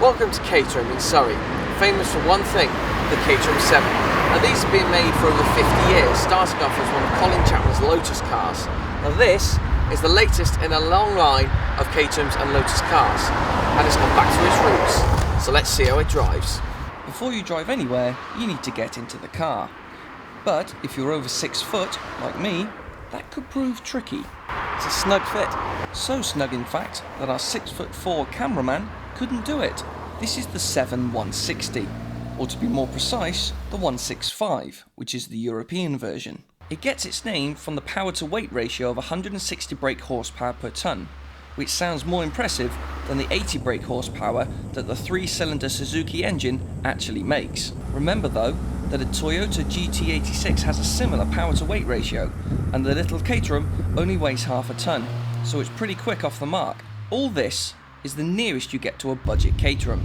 Welcome to Caterham in Surrey, famous for one thing, the Caterham Sevens. Now these have been made for over 50 years, starting off as one of Colin Chapman's Lotus cars. Now this is the latest in a long line of Caterham's and Lotus cars, and it's gone back to its roots. So let's see how it drives. Before you drive anywhere, you need to get into the car. But if you're over 6 foot, like me, that could prove tricky. It's a snug fit. So snug in fact that our 6'4" cameraman couldn't do it. This is the Seven 160, or to be more precise, the 165, which is the European version. It gets its name from the power to weight ratio of 160 brake horsepower per tonne, which sounds more impressive than the 80 brake horsepower that the 3-cylinder Suzuki engine actually makes. Remember though, that a Toyota GT86 has a similar power to weight ratio, and the little Caterham only weighs half a tonne, so it's pretty quick off the mark. All this is the nearest you get to a budget Caterham.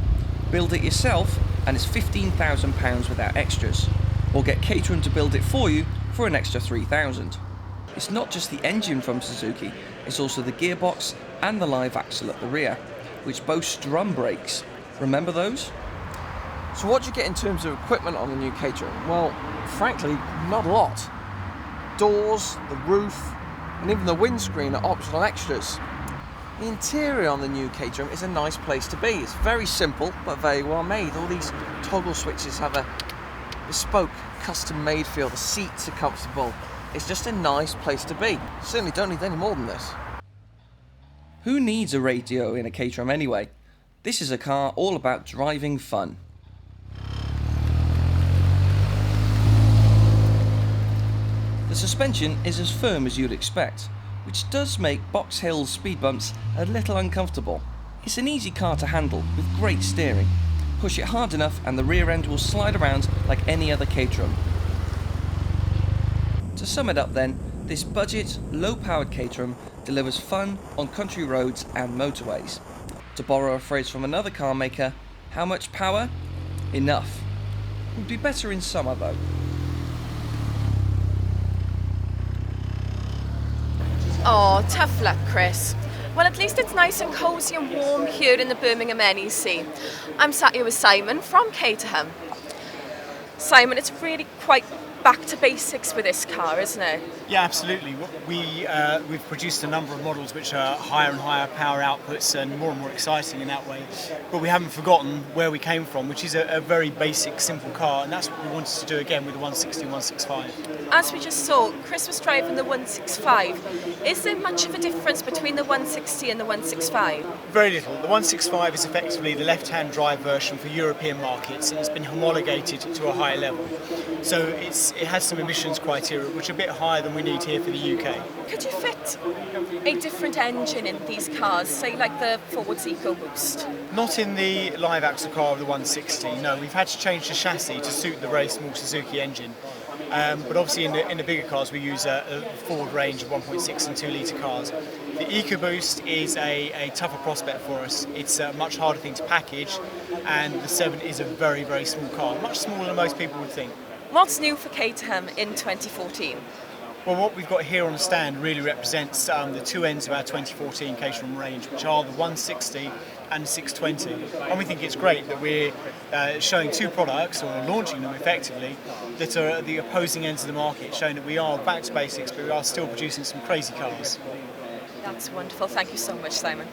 Build it yourself and it's £15,000 without extras, or get Caterham to build it for you for an extra £3,000. It's not just the engine from Suzuki, it's also the gearbox and the live axle at the rear, which boasts drum brakes. Remember those? So what do you get in terms of equipment on the new Caterham? Well, frankly, not a lot. Doors, the roof, and even the windscreen are optional extras. The interior on the new Caterham is a nice place to be. It's very simple, but very well made. All these toggle switches have a bespoke, custom-made feel. The seats are comfortable. It's just a nice place to be. Certainly don't need any more than this. Who needs a radio in a Caterham anyway? This is a car all about driving fun. The suspension is as firm as you'd expect, which does make Box Hill's speed bumps a little uncomfortable. It's an easy car to handle with great steering. Push it hard enough and the rear end will slide around like any other Caterham. To sum it up then, this budget, low-powered Caterham delivers fun on country roads and motorways. To borrow a phrase from another car maker, how much power? Enough. Would be better in summer though. Oh, tough luck, Chris. Well, at least it's nice and cosy and warm here in the Birmingham NEC. I'm sat here with Simon from Caterham. Simon, it's really quite back to basics with this car, isn't it? Yeah, absolutely. We've produced a number of models which are higher and higher power outputs and more exciting in that way. But we haven't forgotten where we came from, which is a very basic, simple car, and that's what we wanted to do again with the 160 and 165. As we just saw, Chris was driving the 165. Is there much of a difference between the 160 and the 165? Very little. The 165 is effectively the left-hand drive version for European markets, and it's been homologated to a higher level. So it has some emissions criteria which are a bit higher than we need here for the UK. Could you fit a different engine in these cars, say like the Ford's EcoBoost? Not in the live axle car of the 160, no. We've had to change the chassis to suit the very small Suzuki engine. But obviously in the bigger cars we use a Ford range of 1.6 and 2 litre cars. The EcoBoost is a tougher prospect for us. It's a much harder thing to package, and the 7 is a very, very small car, much smaller than most people would think. What's new for Caterham in 2014? Well, what we've got here on the stand really represents the two ends of our 2014 Caterham range, which are the 160 and the 620. And we think it's great that we're showing two products, or launching them effectively, that are at the opposing ends of the market, showing that we are back to basics, but we are still producing some crazy cars. That's wonderful. Thank you so much, Simon.